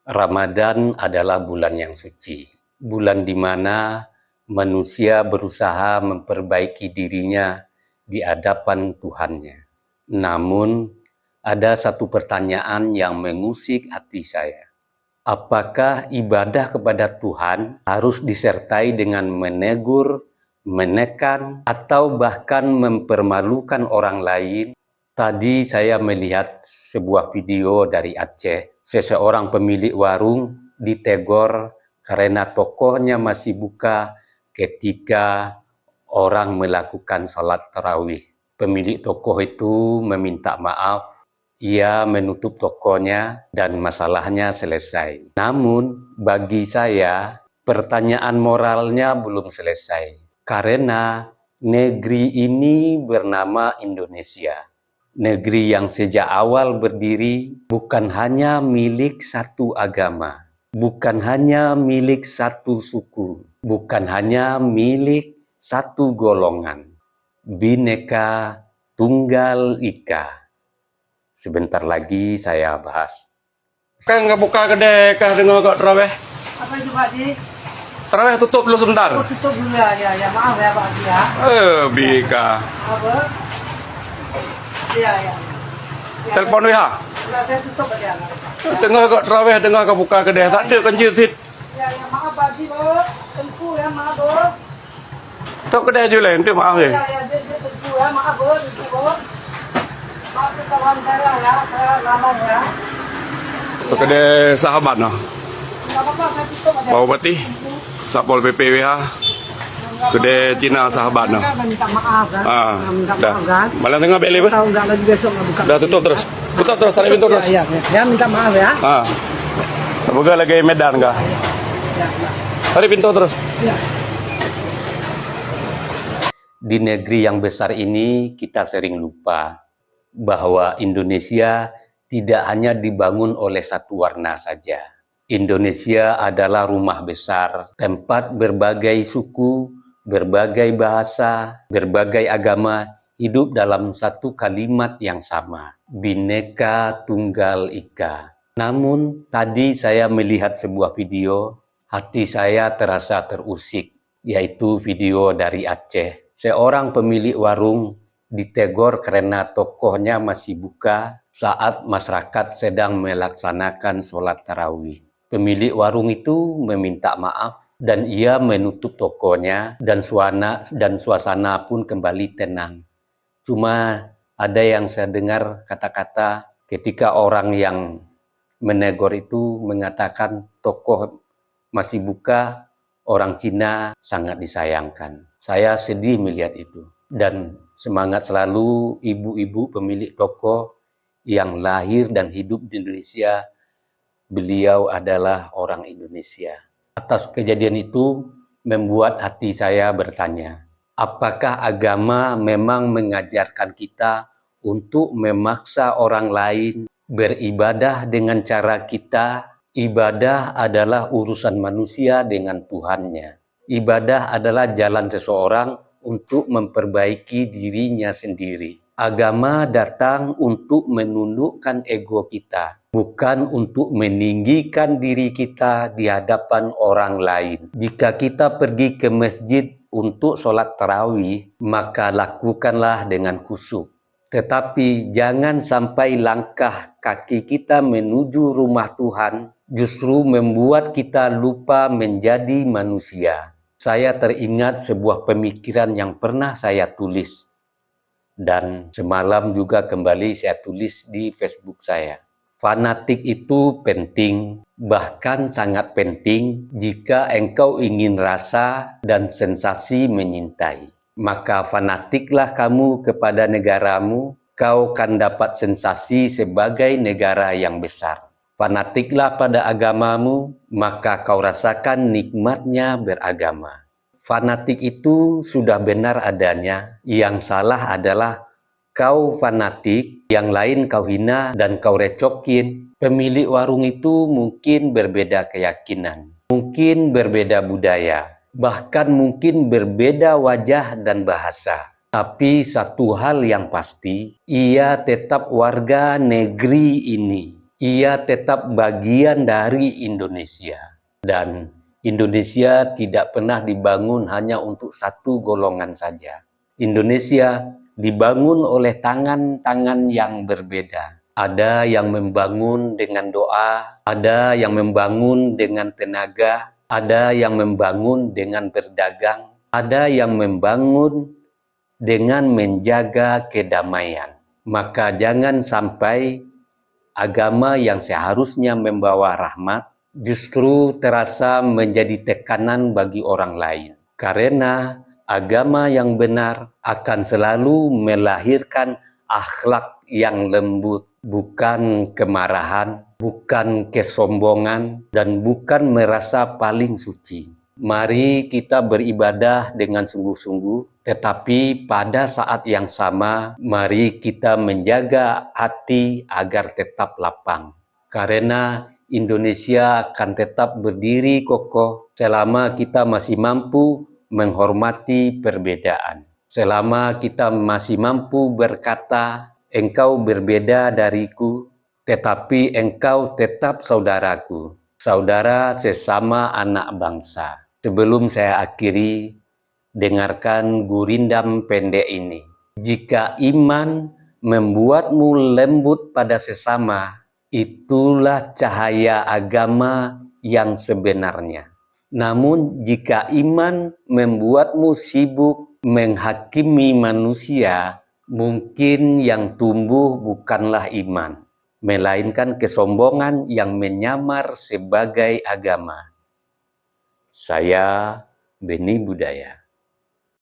Ramadan adalah bulan yang suci, bulan di mana manusia berusaha memperbaiki dirinya di hadapan Tuhannya. Namun, ada satu pertanyaan yang mengusik hati saya. Apakah ibadah kepada Tuhan harus disertai dengan menegur, menekan, atau bahkan mempermalukan orang lain? Tadi saya melihat sebuah video dari Aceh. Seseorang pemilik warung ditegur karena tokonya masih buka ketika orang melakukan salat tarawih. Pemilik toko itu meminta maaf, ia menutup tokonya dan masalahnya selesai. Namun bagi saya pertanyaan moralnya belum selesai. Karena negeri ini bernama Indonesia. Negeri yang sejak awal berdiri bukan hanya milik satu agama, bukan hanya milik satu suku, bukan hanya milik satu golongan. Bhinneka Tunggal Ika. Sebentar lagi saya bahas. Kan nggak buka kedai kah dengar kok terawih? Apa itu Pak Ji? Terawih tutup dulu sebentar. Oh, tutup dulu ya. Maaf ya Pak Ji ya. Bika. Apa? Ya. Telepon WH. Enggak, saya tutup aja. Dengar kok terawih, dengar kok buka kedai. Tak ada kan jisit. Ya, maaf Pak Ji, Bu. Tentu ya, maaf, Bu. Tutup kedai je lain, tu maaf je. Ya, dia tentu ya, maaf, Bu. Tentu, Bu. Maaf kesalahan saya ya, saya lambat ya. Tutup kedai sahabat noh. Enggak apa-apa, saya tutup aja. Bau peti. Sapol PP WH. Kedai Cina sahabat noh. Minta maaf kan. Minta Dah. maaf kan. Malam tengah beli apa? Tahu enggak lagi besok enggak buka. Dah tutup terus. Tutup terus, tarik pintu terus. Ya, minta maaf ya. Semoga lagi Medan kah? Tarik pintu terus. Ya. Di negeri yang besar ini kita sering lupa bahwa Indonesia tidak hanya dibangun oleh satu warna saja. Indonesia adalah rumah besar, tempat berbagai suku, berbagai bahasa, berbagai agama hidup dalam satu kalimat yang sama, Bhinneka Tunggal Ika. Namun tadi saya melihat sebuah video, hati saya terasa terusik, yaitu video dari Aceh. Seorang pemilik warung ditegur karena tokohnya masih buka saat masyarakat sedang melaksanakan sholat tarawih. Pemilik warung itu meminta maaf dan ia menutup tokonya dan suasana pun kembali tenang. Cuma ada yang saya dengar kata-kata ketika orang yang menegur itu mengatakan toko masih buka, orang Cina sangat disayangkan. Saya sedih melihat itu. Dan semangat selalu ibu-ibu pemilik toko yang lahir dan hidup di Indonesia. Beliau adalah orang Indonesia. Atas kejadian itu membuat hati saya bertanya, apakah agama memang mengajarkan kita untuk memaksa orang lain beribadah dengan cara kita? Ibadah adalah urusan manusia dengan Tuhannya. Ibadah adalah jalan seseorang untuk memperbaiki dirinya sendiri. Agama datang untuk menundukkan ego kita, bukan untuk meninggikan diri kita di hadapan orang lain. Jika kita pergi ke masjid untuk sholat tarawih, maka lakukanlah dengan khusyuk. Tetapi jangan sampai langkah kaki kita menuju rumah Tuhan justru membuat kita lupa menjadi manusia. Saya teringat sebuah pemikiran yang pernah saya tulis. Dan semalam juga kembali saya tulis di Facebook saya. Fanatik itu penting, bahkan sangat penting jika engkau ingin rasa dan sensasi menyintai. Maka fanatiklah kamu kepada negaramu, kau akan dapat sensasi sebagai negara yang besar. Fanatiklah pada agamamu, maka kau rasakan nikmatnya beragama. Fanatik itu sudah benar adanya, yang salah adalah kau fanatik, yang lain kau hina dan kau recokin. Pemilik warung itu mungkin berbeda keyakinan, mungkin berbeda budaya, bahkan mungkin berbeda wajah dan bahasa. Tapi satu hal yang pasti, ia tetap warga negeri ini. Ia tetap bagian dari Indonesia. Dan Indonesia tidak pernah dibangun hanya untuk satu golongan saja. Indonesia dibangun oleh tangan-tangan yang berbeda. Ada yang membangun dengan doa, ada yang membangun dengan tenaga, ada yang membangun dengan berdagang, ada yang membangun dengan menjaga kedamaian. Maka jangan sampai agama yang seharusnya membawa rahmat justru terasa menjadi tekanan bagi orang lain. Karena agama yang benar akan selalu melahirkan akhlak yang lembut, bukan kemarahan, bukan kesombongan, dan bukan merasa paling suci. Mari kita beribadah dengan sungguh-sungguh, tetapi pada saat yang sama, mari kita menjaga hati agar tetap lapang. Karena Indonesia akan tetap berdiri kokoh selama kita masih mampu menghormati perbedaan. Selama kita masih mampu berkata, engkau berbeda dariku, tetapi engkau tetap saudaraku, saudara sesama anak bangsa. Sebelum saya akhiri, dengarkan gurindam pendek ini. Jika iman membuatmu lembut pada sesama, itulah cahaya agama yang sebenarnya. Namun jika iman membuatmu sibuk menghakimi manusia, mungkin yang tumbuh bukanlah iman, melainkan kesombongan yang menyamar sebagai agama. Saya Beni Budaya.